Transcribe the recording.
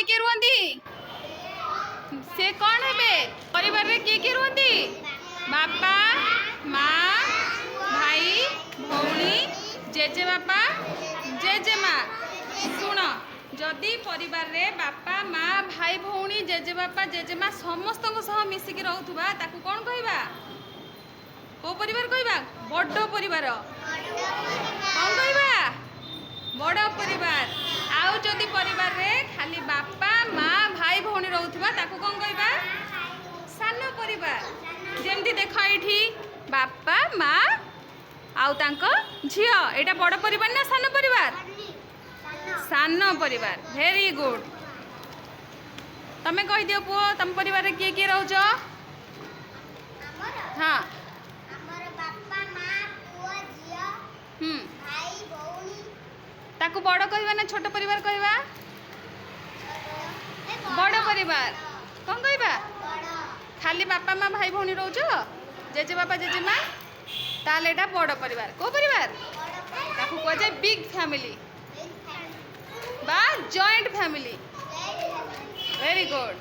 किए रुहती से कौन है परिवार रे किए रुहती बापा माँ भाई भौणी जेजे बापा जेजे माँ शुण जदि परिवार रे बापा माँ भाई भौणी जेजे बापा जेजे माँ समस्त मिसिकी रोथुबा ताकू कौन कहबा को परिवार कहबा बड़ परिवार कौन कहबा बड़ परिवार आउ जदि परिवार रे खाली बापा माँ भाई भौणी रोथुबा ताकू कौन कहबा सान परिवार जेमती देख ये बापा माँ आउ तांको झियो एटा बड़ परिवार ना सान परिवार सान परिवार वेरी गुड तमें कह दियो पुओ तुम परिवार रे किए किए रोज हाँ ताकू बड़ कहबा ना छोट परिवार कहबा बड़ परिवार कौन कहबा खाली बापा माँ भाई भौणी रोज जेजे बापा जेजे माँ ताले एटा बड़ परिवार को परिवार ताकू कह जाए बिग फैमिली बा जॉइंट फैमिली वेरी गुड।